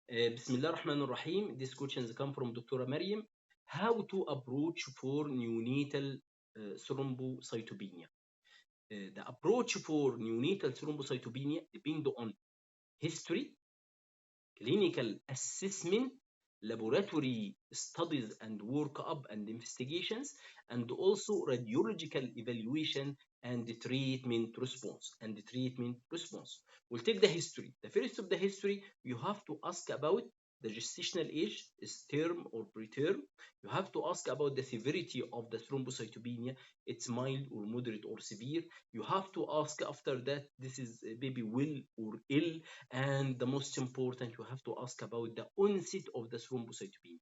Bismillah ar-Rahman ar-Rahim. These questions come from Dr. Mariam. How to approach for neonatal thrombocytopenia? The approach for neonatal thrombocytopenia depend on history, clinical assessment, laboratory studies and workup and investigations, and also radiological evaluation and the treatment response. We'll take the history. The first of the history, you have to ask about the gestational age, is term or preterm. You have to ask about the severity of the thrombocytopenia. It's mild or moderate or severe. You have to ask after that, this is a baby well or ill, and the most important, you have to ask about the onset of the thrombocytopenia.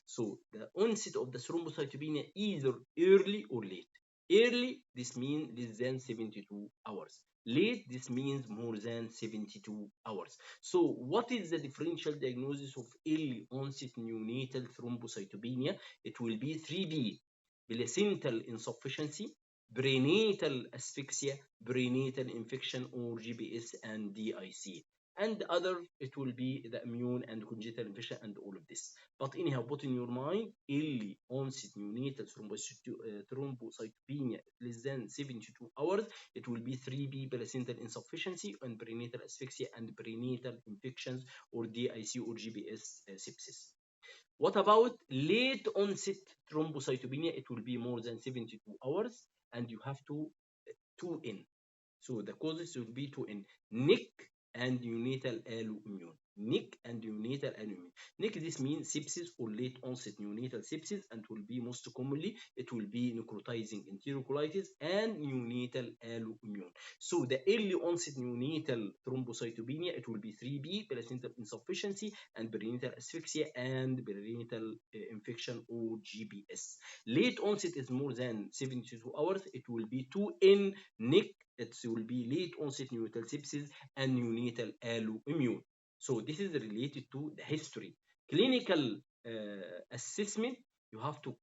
So the onset of the thrombocytopenia either early or late. Early, this means less than 72 hours. Late, this means more than 72 hours. So what is the differential diagnosis of early onset neonatal thrombocytopenia? It will be 3B: placental insufficiency, prenatal asphyxia, prenatal infection or GBS and DIC. And other, it will be the immune and congenital infection and all of this. But anyhow, put in your mind, early onset neonatal thrombocytopenia less than 72 hours, it will be 3B: placental insufficiency and prenatal asphyxia and prenatal infections or DIC or GBS sepsis. What about late onset thrombocytopenia? It will be more than 72 hours, and you have to 2N. So the causes will be 2N: NIC and neonatal alloimmune. NIC and neonatal alloimmune. NIC, this means sepsis or late onset neonatal sepsis, and will be most commonly, it will be necrotizing enterocolitis and neonatal alloimmune. So the early onset neonatal thrombocytopenia, it will be 3B: placental insufficiency and perinatal asphyxia and perinatal infection or GBS. Late onset is more than 72 hours, it will be 2N: NIC, it will be late onset neonatal sepsis and neonatal alloimmune. So this is related to the history. Clinical assessment, you have to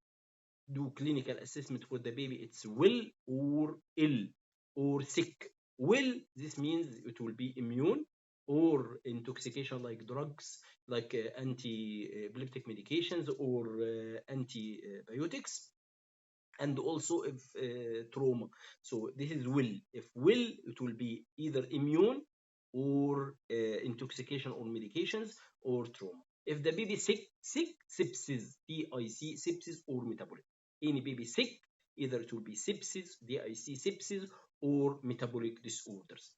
do clinical assessment for the baby. It's well or ill or sick. Well, this means it will be immune or intoxication like drugs, like anti-epileptic medications or antibiotics, and also if trauma. So this is will. If will, it will be either immune or intoxication or medications or trauma. If the baby sick, sepsis, DIC, sepsis or metabolic. Any baby sick, either it will be sepsis, DIC, sepsis, or metabolic disorders.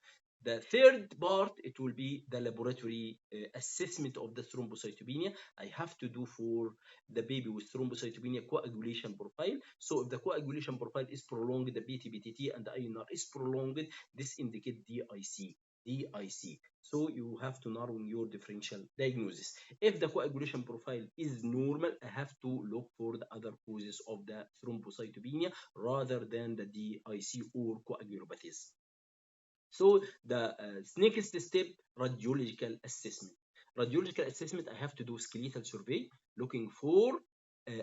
The third part, it will be the laboratory assessment of the thrombocytopenia. I have to do for the baby with thrombocytopenia coagulation profile. So if the coagulation profile is prolonged, the BT-BTT and the INR is prolonged, this indicates DIC. DIC. So you have to narrow your differential diagnosis. If the coagulation profile is normal, I have to look for the other causes of the thrombocytopenia rather than the DIC or coagulopathies. So the next step, radiological assessment. Radiological assessment, I have to do skeletal survey looking for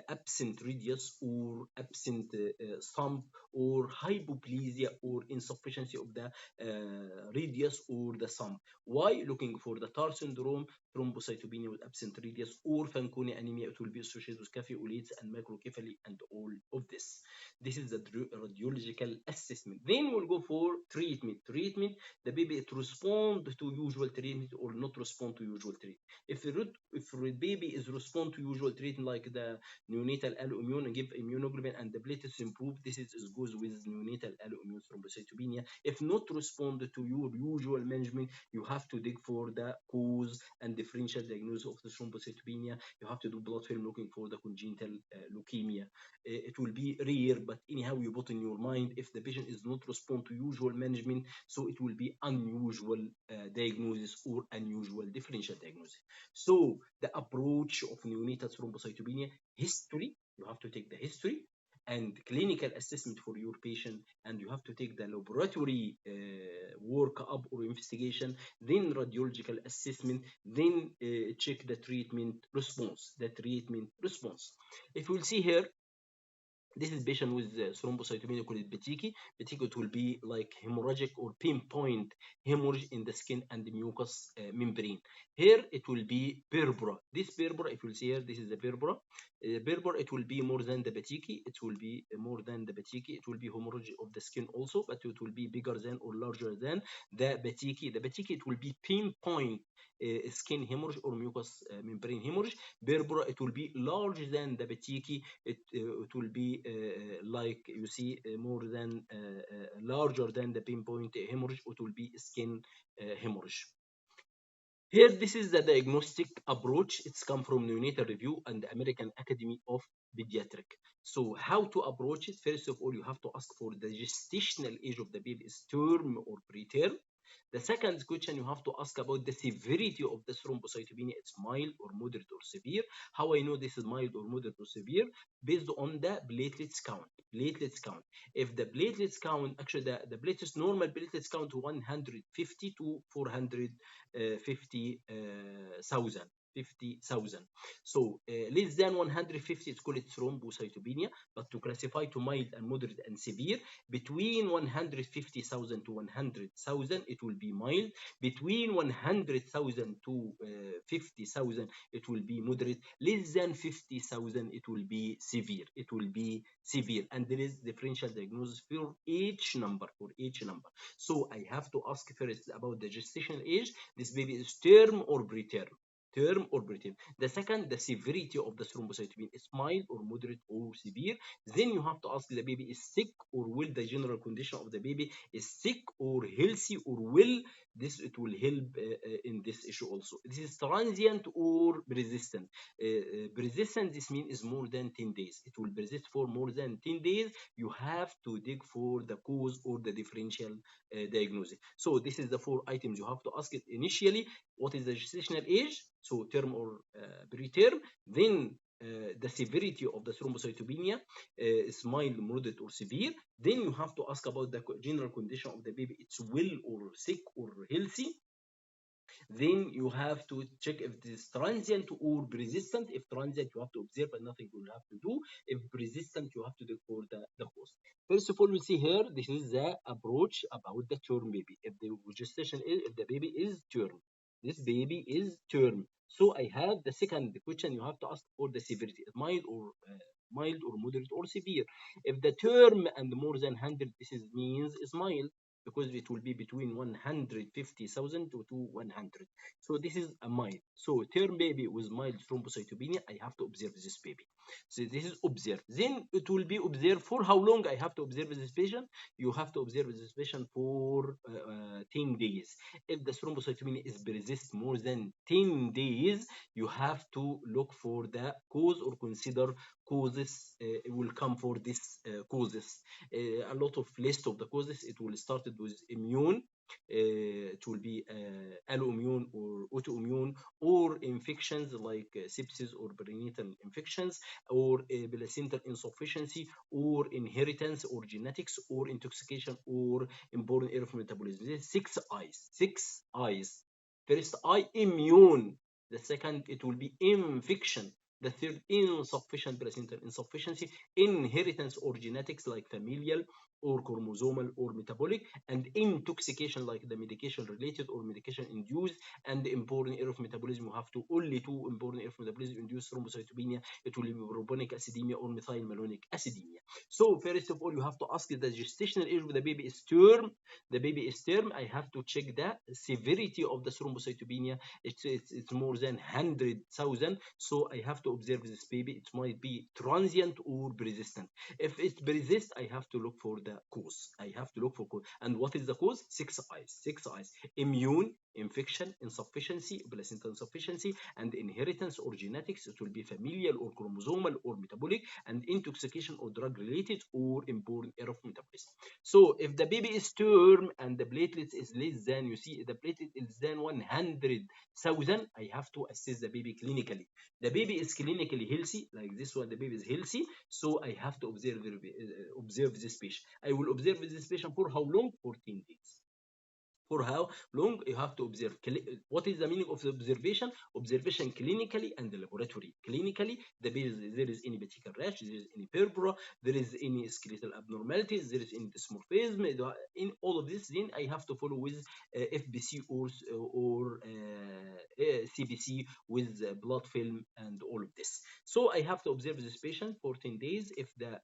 absent radius or absent stump or hypoplasia or insufficiency of the radius or the stump. Why? Looking for the TAR syndrome, thrombocytopenia with absent radius, or Fanconi anemia. It will be associated with caveolates and microcephaly and all of this. This is the radiological assessment. Then we'll go for treatment. Treatment, the baby it respond to usual treatment or not respond to usual treatment. If the baby is respond to usual treatment like the neonatal alloimmune and give immunoglobulin and the platelets improve, this is goes with neonatal alloimmune thrombocytopenia. If not respond to your usual management, you have to dig for the cause and differential diagnosis of the thrombocytopenia. You have to do blood film looking for the congenital leukemia. It will be rare, but anyhow you put in your mind, if the patient is not respond to usual management, so it will be unusual diagnosis or unusual differential diagnosis. So the approach of neonatal thrombocytopenia: history, you have to take the history, and clinical assessment for your patient, and you have to take the laboratory workup or investigation, then radiological assessment, then check the treatment response. If we'll see here, This is patient with thrombocytopenia called petechiae. Petechiae, it will be like hemorrhagic or pinpoint hemorrhage in the skin and the mucous membrane. Here it will be purpura. This purpura, if you see here, this is the purpura. Purpura, it will be more than the petechiae. It will be more than the petechiae. It will be hemorrhage of the skin also, but it will be bigger than or larger than the petechiae. The petechiae, it will be pinpoint skin hemorrhage or mucous membrane hemorrhage. Purpura, it will be larger than the petechiae. It will be like you see more than larger than the pinpoint hemorrhage. It will be skin hemorrhage. Here, this is the diagnostic approach. It's come from Neonatal Review and the American Academy of Pediatric. So, how to approach it? First of all, you have to ask for the gestational age of the baby is term or preterm. The second question you have to ask about the severity of the thrombocytopenia. It's mild or moderate or severe. How I know this is mild or moderate or severe? Based on the platelets count. Platelets count. If the platelets count, actually the platelets, normal platelets count to 150 to 450,000. 50,000. So less than 150, it's called thrombocytopenia. But to classify to mild and moderate and severe, between 150,000 to 100,000, it will be mild. Between 100,000 to 50,000, it will be moderate. Less than 50,000, it will be severe. It will be severe. And there is differential diagnosis for each number. For each number. So I have to ask first about the gestational age. This baby is term or preterm? Term or preterm. The second, the severity of the thrombocytopenia is mild or moderate or severe. Then you have to ask the baby is sick or will the general condition of the baby is sick or healthy or will. This it will help in this issue also. This is transient or persistent. Persistent, this means is more than 10 days. It will persist for more than 10 days. You have to dig for the cause or the differential diagnosis. So this is the 4 items you have to ask it initially. What is the gestational age? So term or preterm. Then the severity of the thrombocytopenia is mild, moderate, or severe. Then you have to ask about the general condition of the baby. It's well or sick or healthy. Then you have to check if it is transient or persistent. If transient, you have to observe and nothing you will have to do. If persistent, you have to do for the cause. First of all, we see here, this is the approach about the term baby. If the gestation is, if the baby is term, this baby is term. So I have the second question you have to ask for the severity, mild or moderate or severe. If the term and more than 100, this is means is mild because it will be between 150,000 to 100. So this is a mild. So term baby with mild thrombocytopenia, I have to observe this baby. So this is observed. Then it will be observed for how long I have to observe this patient? You have to observe this patient for 10 days. If the thrombocytopenia is persist more than 10 days, you have to look for the cause or consider causes will come for this causes. A lot of list of the causes. It will start with immune. It will be alloimmune or autoimmune or infections like sepsis or perinatal infections or placental insufficiency or inheritance or genetics or intoxication or inborn error of metabolism. This is 6 eyes. 6 eyes. First eye, immune. The second, it will be infection. The third, insufficient placental insufficiency, inheritance or genetics like familial or chromosomal or metabolic, and intoxication like the medication related or medication induced, and important error of metabolism. You have to only two important error of metabolism induced thrombocytopenia. It will be propionic acidemia or methylmalonic acidemia. So first of all, you have to ask the gestational age of the baby is term. The baby is term. I have to check the severity of the thrombocytopenia. It's more than 100,000. So I have to observe this baby. It might be transient or persistent. If it persists, I have to look for the cause. I have to look for cause. And what is the cause? 6 eyes. 6 eyes. Immune, infection, insufficiency, placental insufficiency, and inheritance or genetics. It will be familial or chromosomal or metabolic, and intoxication or drug related or inborn error of metabolism. So if the baby is term and the platelets is less than, you see, the platelet is less than 100,000, I have to assess the baby clinically. The baby is clinically healthy, like this one, the baby is healthy, so I have to observe this patient. I will observe this patient for how long? For 10 days. For how long you have to observe. What is the meaning of the observation? Observation clinically and the laboratory. Clinically, there is any petechial rash, there is any purpura, there is any skeletal abnormalities, there is any dysmorphism. In all of this, then I have to follow with FBC or CBC with blood film and all of this. So I have to observe this patient for 10 days. If the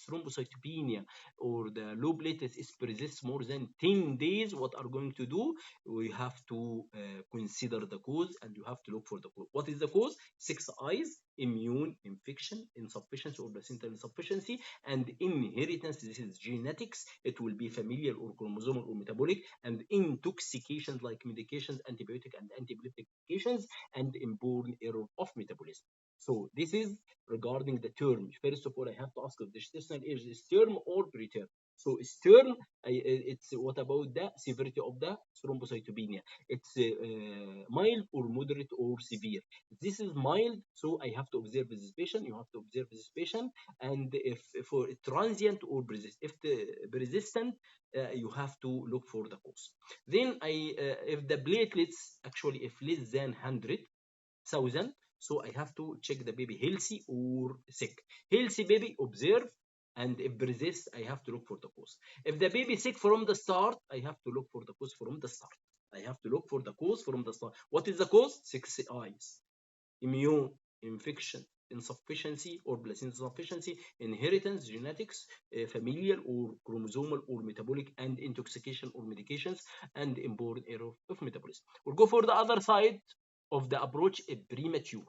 thrombocytopenia or the low platelets is persist more than 10 days, what are going to do? We have to consider the cause, and you have to look for the cause. What is the cause? 6 I's: immune, infection, insufficiency or placental insufficiency, and inheritance. This is genetics. It will be familial or chromosomal or metabolic, and intoxications like medications, antibiotic and antibiotic medications, and inborn error of metabolism. So this is regarding the term. First of all, I have to ask if the gestational age is term or preterm. So it's term. It's what about the severity of the thrombocytopenia? It's mild or moderate or severe. This is mild, so I have to observe this patient. You have to observe this patient, and if for transient or persistent, if the persistent, you have to look for the cause. Then if the platelets actually if less than 100,000, so I have to check the baby healthy or sick. Healthy baby, observe, and if persist, I have to look for the cause. If the baby sick from the start, I have to look for the cause from the start. I have to look for the cause from the start. What is the cause? 6 I's: immune, infection, insufficiency or placenta insufficiency, inheritance, genetics, familial or chromosomal or metabolic, and intoxication or medications, and inborn error of metabolism. We'll go for the other side of the approach, a premature.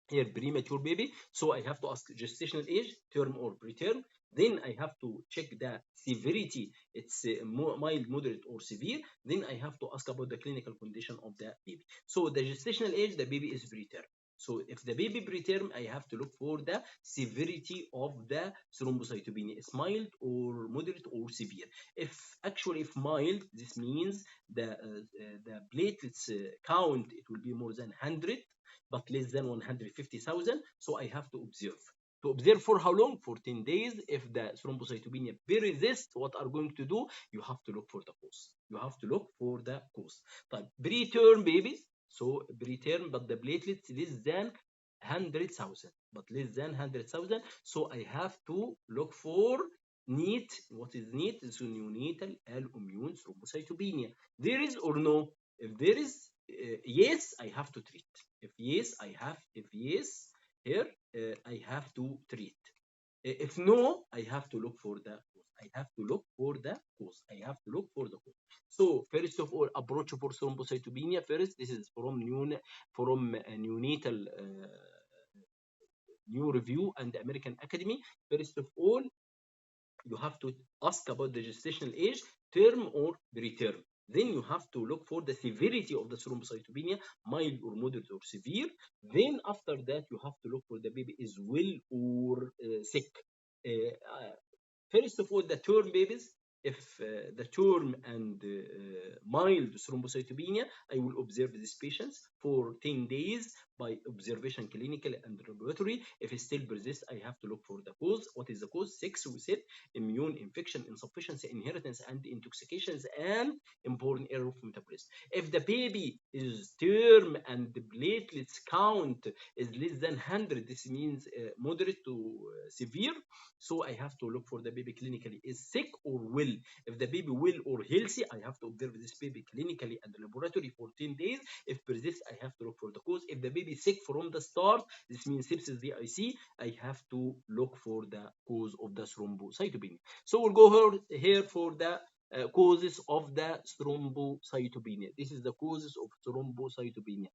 Here, premature baby. So I have to ask gestational age, term or preterm. Then I have to check the severity. It's mild, moderate, or severe. Then I have to ask about the clinical condition of the baby. So the gestational age, the baby is preterm. So if the baby preterm, I have to look for the severity of the thrombocytopenia. It's mild or moderate or severe. If mild, this means the platelets count, it will be more than 100, but less than 150,000. So I have to observe. To observe for how long? For 10 days. If the thrombocytopenia persists, what are going to do? You have to look for the cause. You have to look for the cause. But preterm babies, so preterm, but the platelets less than 100,000, but less than 100,000. So I have to look for NEAT. What is NEAT? It's neonatal alloimmune thrombocytopenia. There is or no? If there is, yes, I have to treat. If yes, here I have to treat. If no, I have to look for the cause. I have to look for the cause. I have to look for the cause. So first of all, approach for thrombocytopenia. First, this is from neonatal new review and the American Academy. First of all, you have to ask about the gestational age, term or preterm. Then you have to look for the severity of the thrombocytopenia, mild or moderate or severe. Then after that, you have to look for the baby is well or sick. First of all, the term babies, if the term and mild thrombocytopenia, I will observe these patients for 10 days by observation clinically and laboratory. If it still persists, I have to look for the cause. What is the cause? 6, we said: immune, infection, insufficiency, inheritance, and intoxications, and inborn error of metabolism. If the baby is term and the platelets count is less than 100, this means moderate to severe. So I have to look for the baby clinically is sick or well. If the baby well or healthy, I have to observe this baby clinically and laboratory for 10 days. If persists, I have to look for the cause. If the baby is sick from the start, this means sepsis DIC, I have to look for the cause of the thrombocytopenia. So we'll go here for the causes of the thrombocytopenia. This is the causes of thrombocytopenia.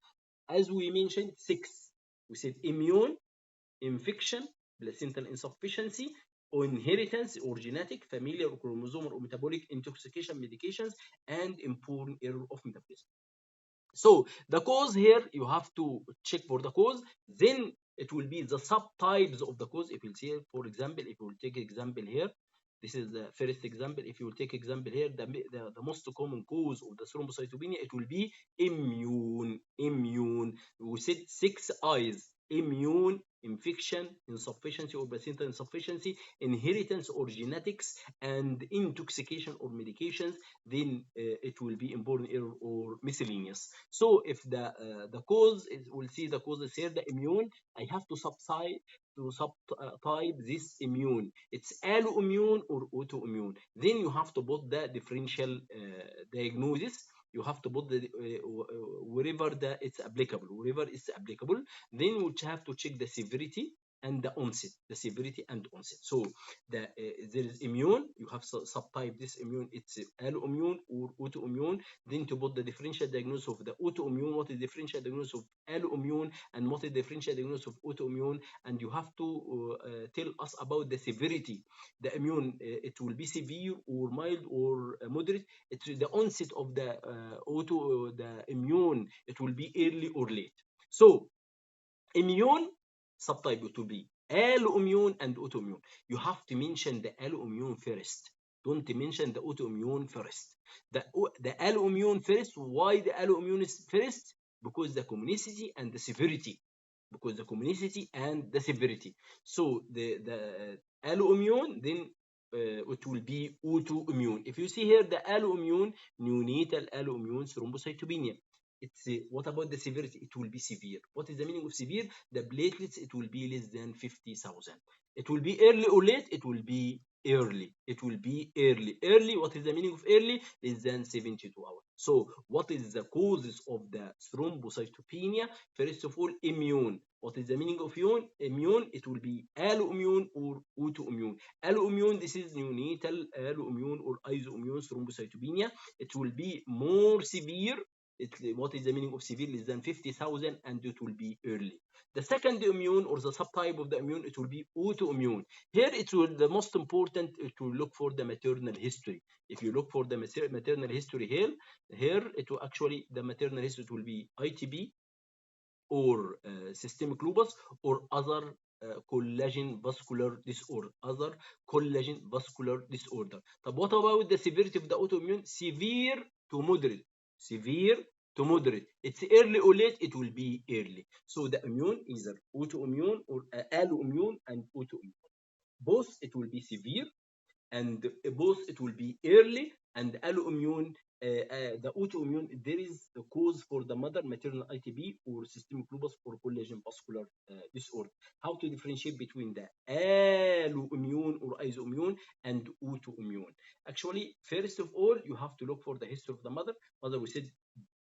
As we mentioned, 6. We said immune, infection, placental insufficiency, or inheritance or genetic, familial or chromosomal or metabolic, intoxication, medications, and inborn error of metabolism. So the cause here, you have to check for the cause. Then it will be the subtypes of the cause. If you see, for example, if you will take example here, this is the first example. If you will take example here, the most common cause of the thrombocytopenia, it will be immune. We said 6 I's: immune, infection, insufficiency or placental insufficiency, inheritance or genetics, and intoxication or medications, then it will be inborn error or miscellaneous. So if the cause is, we'll see the causes here, the immune, I have to subtype this immune. It's alloimmune or autoimmune. Then you have to put the differential diagnosis. You have to put the wherever it's applicable, wherever it's applicable. Then you have to check the severity and the onset, the severity and onset. So there is immune. You have subtype this immune. It's alloimmune or autoimmune. Then to put the differential diagnosis of the autoimmune, what is the differential diagnosis of alloimmune, and what is the differential diagnosis of autoimmune, and you have to tell us about the severity. The immune, it will be severe or mild or moderate. It's the onset of the the immune. It will be early or late. So immune subtype it will be alloimmune and autoimmune. You have to mention the alloimmune first. Don't mention the autoimmune first. The alloimmune first. Why the alloimmune is first? Because the communicity and the severity. Because the communicity and the severity. So the alloimmune, then it will be autoimmune. If you see here the alloimmune, neonatal alloimmune thrombocytopenia. It's what about the severity? It will be severe. What is the meaning of severe? The platelets, it will be less than 50,000. It will be early or late? It will be early. It will be early. Early, what is the meaning of early? Less than 72 hours. So what is the causes of the thrombocytopenia? First of all, immune. What is the meaning of immune? Immune, it will be alloimmune or autoimmune. Alloimmune, this is neonatal alloimmune or isoimmune thrombocytopenia. It will be more severe. What is the meaning of severe? Less than 50,000, and it will be early. The second immune or the subtype of the immune, it will be autoimmune. Here, it will the most important to look for the maternal history. If you look for the maternal history here it will actually the maternal history will be ITB or systemic lupus or other collagen vascular disorder, other collagen vascular disorder. طب what about the severity of the autoimmune? Severe to moderate. Severe to moderate. It's early or late, it will be early. So the immune, either autoimmune or alloimmune and autoimmune. Both it will be severe, and both it will be early, and alloimmune, the autoimmune, there is a cause for the mother, maternal ITB or systemic lupus or collagen vascular disorder. How to differentiate between the alloimmune or isoimmune and autoimmune? Actually, first of all, you have to look for the history of the mother. Mother, we said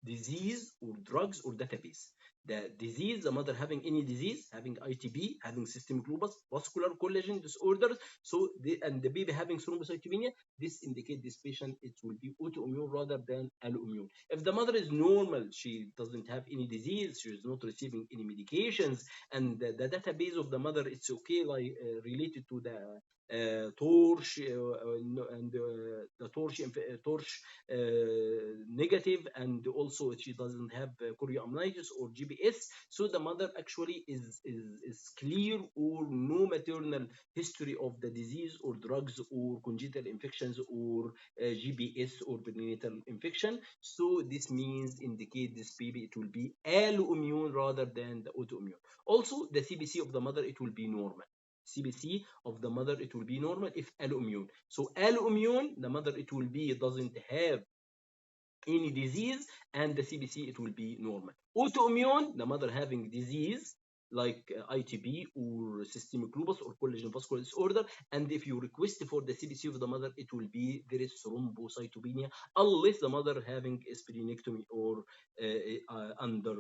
disease or drugs or database. The disease, the mother having any disease, having ITB, having systemic lupus, vascular collagen disorders, so and the baby having thrombocytopenia, this indicate this patient it will be autoimmune rather than alloimmune. If the mother is normal, she doesn't have any disease, she is not receiving any medications, and the database of the mother, it's okay, like related to the torch and the torch negative, and also she doesn't have chorioamnitis or GBS. So the mother actually is clear, or no maternal history of the disease or drugs or congenital infections or GBS or perinatal infection. So this means indicate this baby it will be alloimmune rather than the autoimmune. Also the CBC of the mother, it will be normal. CBC of the mother, it will be normal if alloimmune. So alloimmune, the mother it will be doesn't have any disease, and the CBC it will be normal. Autoimmune, the mother having disease like ITB or systemic lupus or collagen vascular disorder, and if you request for the CBC of the mother, it will be there is thrombocytopenia, unless the mother having splenectomy or under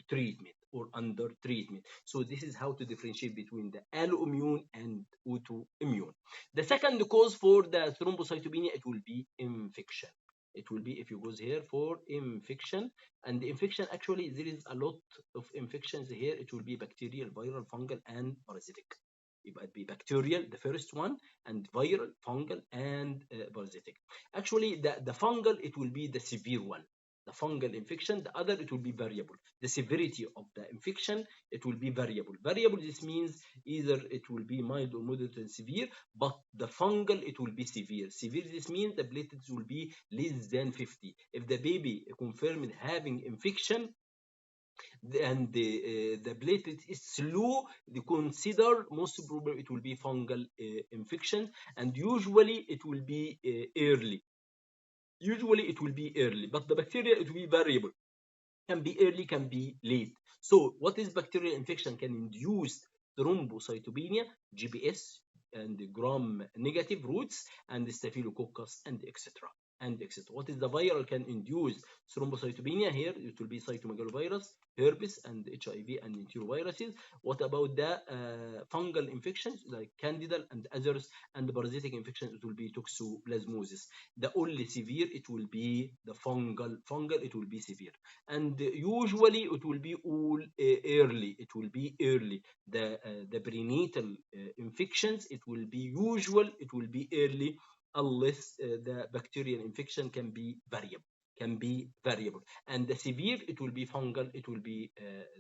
treatment or under treatment. So this is how to differentiate between the alloimmune and autoimmune. The second cause for the thrombocytopenia, it will be infection. It will be, if you goes here for infection, and the infection actually there is a lot of infections here. It will be bacterial, viral, fungal, and parasitic. It might be bacterial, the first one, and viral, fungal, and parasitic. Actually, the fungal, it will be the severe one. The fungal infection, the other, it will be variable. The severity of the infection, it will be variable. Variable, this means either it will be mild or moderate and severe, but the fungal, it will be severe. Severe, this means the platelets will be less than 50. If the baby confirmed having infection, and the platelet is slow, they consider most probably it will be fungal infection, and usually it will be early. Usually it will be early, but the bacteria it will be variable. Can be early, can be late. So what is bacterial infection? Can induce thrombocytopenia, GBS, and gram negative roots, and staphylococcus, and etc. And etc. What is the viral can induce thrombocytopenia? Here it will be cytomegalovirus, herpes, and HIV, and enteroviruses. What about the fungal infections like candida and others, and the parasitic infections? It will be toxoplasmosis. The only severe it will be the fungal it will be severe, and usually it will be all early. It will be early. The prenatal infections it will be usual. It will be early, unless the bacterial infection can be variable. Can be variable, and the severe it will be fungal. It will be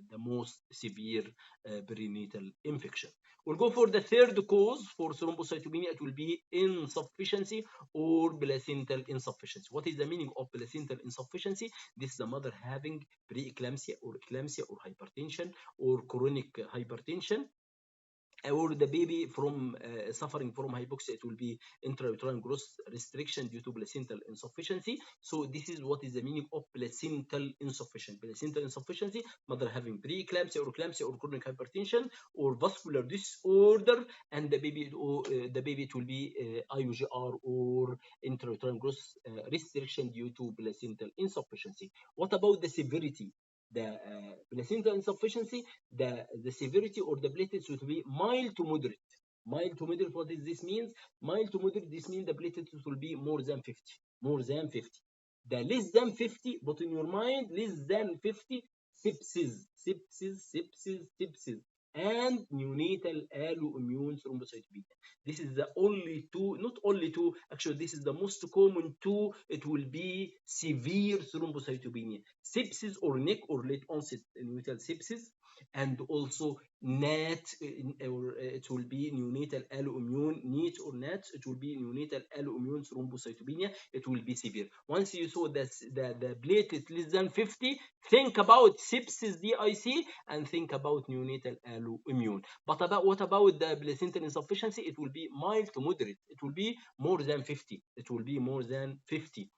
the most severe prenatal infection. We'll go for the third cause for thrombocytopenia. It will be insufficiency or placental insufficiency. What is the meaning of placental insufficiency? This is the mother having preeclampsia or eclampsia or hypertension or chronic hypertension, or the baby from suffering from hypoxia. It will be intrauterine growth restriction due to placental insufficiency. So this is what is the meaning of placental insufficiency. Placental insufficiency, mother having preeclampsia or eclampsia or chronic hypertension or vascular disorder, and the baby it will be IUGR or intrauterine growth restriction due to placental insufficiency. What about the severity? The placental insufficiency, the severity or the platelets will be mild to moderate. Mild to moderate, what does this mean? Mild to moderate, this means the platelets will be more than 50. More than 50. The less than 50, but in your mind, less than 50, sepsis, sepsis, sepsis, sepsis, and neonatal alloimmune thrombocytopenia. This is the only two, not only two, actually, this is the most common two. It will be severe thrombocytopenia, sepsis or NEC or late onset neonatal sepsis, and also NAT, or it will be neonatal alloimmune, NEAT or NAT, it will be neonatal alloimmune thrombocytopenia. It will be severe. Once you saw the platelet less than 50, think about sepsis DIC and think about neonatal alloimmune. But what about the placental insufficiency? It will be mild to moderate. It will be more than 50. It will be more than 50.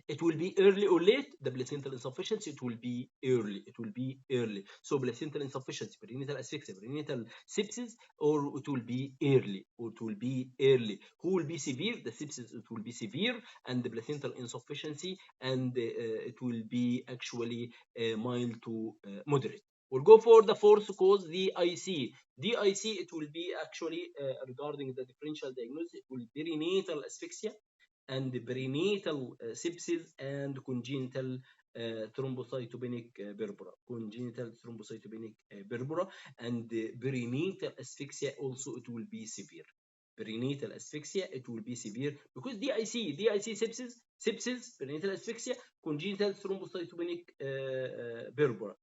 It will be early or late. The placental insufficiency, it will be early. It will be early. So placental insufficiency, perinatal asphyxia, perinatal sepsis, or it will be early. Or it will be early. Who will be severe? The sepsis, it will be severe, and the placental insufficiency, and it will be actually mild to moderate. We'll go for the fourth cause, DIC. DIC, it will be actually regarding the differential diagnosis. It will be perinatal asphyxia, and perinatal sepsis, and congenital thrombocytopenic purpura. Congenital thrombocytopenic purpura, and perinatal asphyxia also it will be severe. Perinatal asphyxia it will be severe because DIC sepsis, perinatal asphyxia, congenital thrombocytopenic purpura.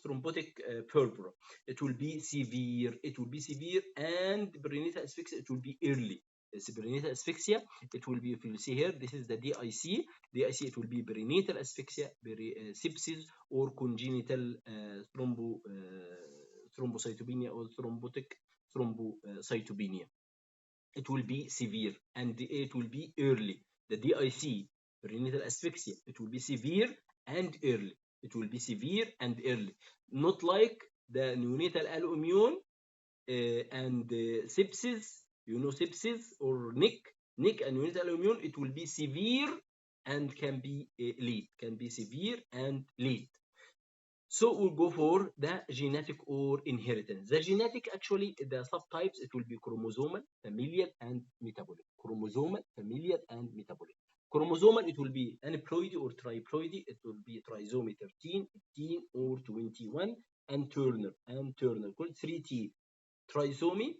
Thrombotic purpura, it will be severe. It will be severe, and perinatal asphyxia it will be early. Perinatal asphyxia, it will be, if you see here, this is the DIC. DIC, it will be perinatal asphyxia, sepsis, or congenital thrombocytopenia or thrombocytopenia. It will be severe, and it will be early. The DIC, perinatal asphyxia, it will be severe and early. It will be severe and early, not like the neonatal alloimmune and sepsis. You know, sepsis or NIC and neonatal alloimmune, it will be severe and can be late. Can be severe and late. So we'll go for the genetic or inheritance. The genetic, actually, the subtypes, it will be chromosomal, familial, and metabolic. Chromosomal, familial, and metabolic. Chromosomal, it will be aneuploidy or triploidy. It will be trisomy 13, 18, or 21, and Turner. Called 3T. Trisomy,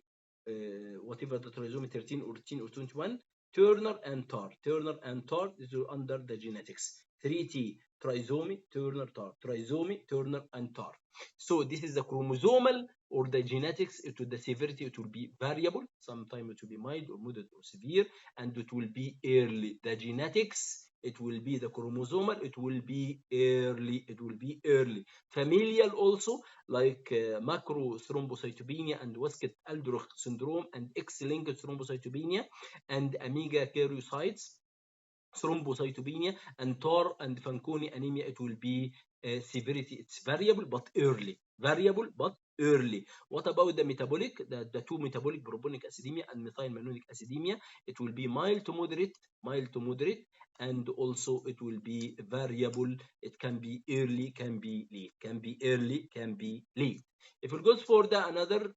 whatever the trisomy 13 or 18 or 21, Turner and TAR. Turner and TAR is under the genetics. 3T, trisomy, Turner, TAR. Trisomy, Turner, and TAR. So this is the chromosomal or the genetics. It will, the severity, it will be variable. Sometimes it will be mild or moderate or severe, and it will be early. The genetics, it will be the chromosomal, it will be early, it will be early. Familial also, like macro thrombocytopenia and Weskett-Aldrich syndrome and X-linked thrombocytopenia and amegakaryocytes thrombocytopenia and TAR and Fanconi anemia, it will be severity. It's variable but early. Variable but early. What about the metabolic? The two metabolic, propionic acidemia and methylmalonic acidemia, it will be mild to moderate, and also it will be variable. It can be early, can be late, can be early, can be late. If it goes for the another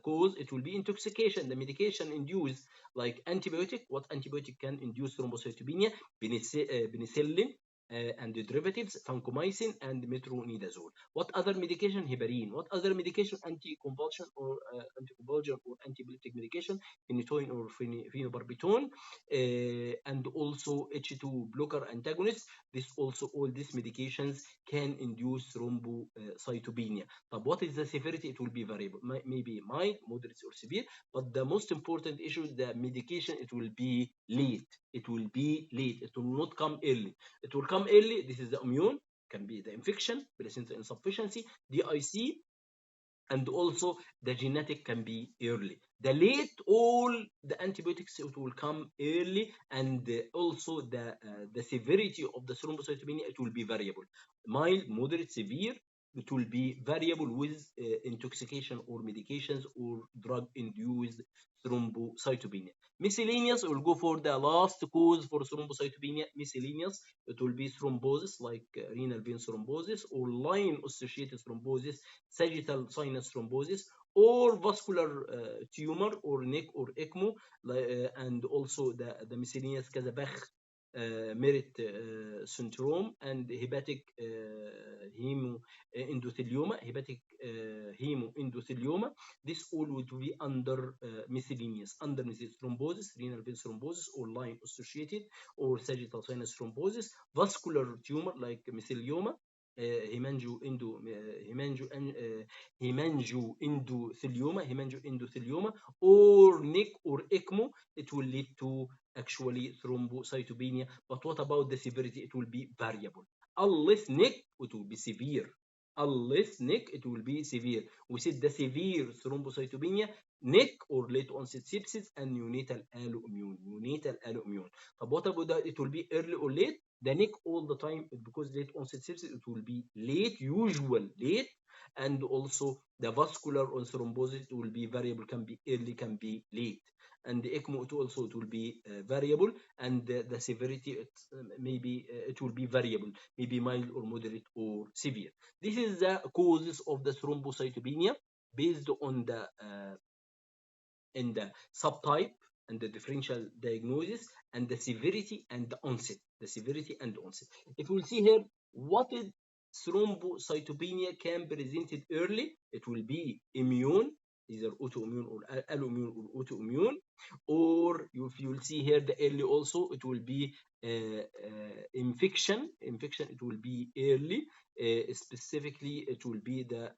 cause, it will be intoxication. The medication induced like antibiotic. What antibiotic can induce thrombocytopenia? Penicillin and the derivatives, vancomycin and metronidazole. What other medication? Heparin. What other medication? Anticonvulsion or antiepileptic medication, phenytoin or phenobarbital, and also H2 blocker antagonists. All these medications can induce thrombocytopenia. But what is the severity? It will be variable, maybe mild, moderate, or severe. But the most important issue is the medication. It will be late. It will be late. It will not come early. It will come early. This is the immune, can be the infection, placenta insufficiency, DIC, and also the genetic can be early. The late, all the antibiotics, it will come early, and also the severity of the thrombocytopenia, it will be variable, mild, moderate, severe. It will be variable with intoxication or medications or drug induced thrombocytopenia. Miscellaneous, will go for the last cause for thrombocytopenia. Miscellaneous, it will be thrombosis like renal vein thrombosis or line associated thrombosis, sagittal sinus thrombosis, or vascular tumor or neck or ECMO, and also the miscellaneous Kazabach Merit syndrome and hepatic hemoendothelioma. This all would be under miscellaneous, under thrombosis, renal vein thrombosis, or line associated, or sagittal sinus thrombosis, vascular tumor like mesothelioma, hemangioendothelioma, or neck or ECMO. It will lead to actually thrombocytopenia. But what about the severity? It will be variable. Unless neck, it will be severe. Unless neck, it will be severe. We said the severe thrombocytopenia, neck or late onset sepsis, and neonatal alloimmune. Neonatal alloimmune. But what about that? It will be early or late. The neck all the time, because late onset sepsis, it will be late, usual late, and also the vascular or thrombosis, it will be variable, can be early, can be late. And the ECMO, it will be variable, and the severity, it will be variable, maybe mild or moderate or severe. This is the causes of the thrombocytopenia based on the in the subtype and the differential diagnosis and the severity and the onset. The severity and the onset. If we'll see here, what is thrombocytopenia can be presented early, it will be immune, either autoimmune or alloimmune or autoimmune, or if you will see here the early also, it will be infection. It will be early. Specifically, it will be the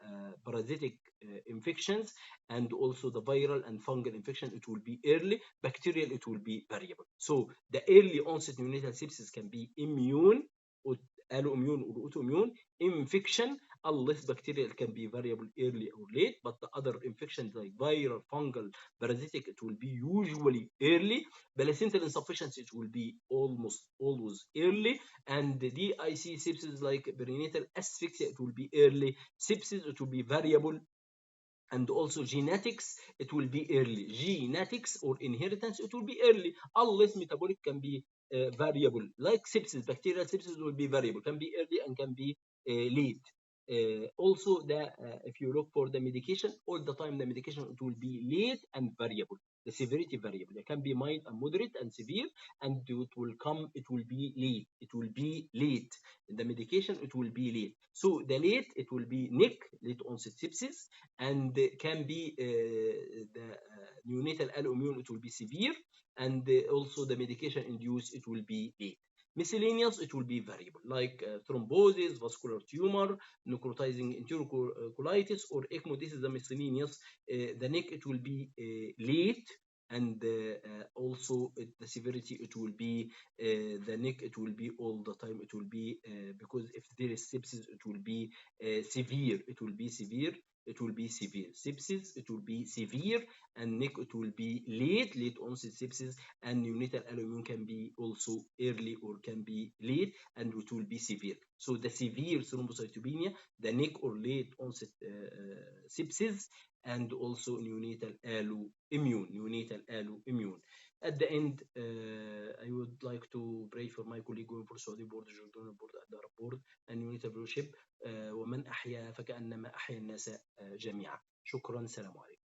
parasitic infections, and also the viral and fungal infection. It will be early. Bacterial, it will be variable. So the early onset neonatal sepsis can be immune, or alloimmune or autoimmune. Infection, unless bacterial, can be variable early or late, but the other infections like viral, fungal, parasitic, it will be usually early. Placental insufficiency, it will be almost always early. And the DIC sepsis like perinatal asphyxia, it will be early. Sepsis, it will be variable. And also genetics, it will be early. Genetics or inheritance, it will be early, unless metabolic can be variable. Like sepsis, bacterial sepsis will be variable, can be early and can be late. Also, if you look for the medication, all the time the medication, it will be late and variable. The severity variable. It can be mild and moderate and severe, and it will be late. It will be late. The medication, it will be late. So the late, it will be NIC, late onset sepsis, and can be the neonatal alloimmune, it will be severe, and also the medication induced, it will be late. Miscellaneous, it will be variable, like thrombosis, vascular tumor, necrotizing enterocolitis, or ECMO. This is the miscellaneous. The neck, it will be late, and also the severity, it will be the neck, it will be all the time, it will be because if there is sepsis, it will be severe, it will be severe, it will be severe sepsis, it will be severe, and neck, it will be late onset sepsis, and neonatal alloimmune can be also early or can be late, and it will be severe. So the severe thrombocytopenia, the neck or late onset sepsis, and also neonatal alloimmune. At the end, I would like to pray for my colleague for Saudi board, Jordan board, Adara board, and neonatal fellowship. ومن أحيا فكأنما أحيا الناس جميعا. شكرا، سلام عليكم.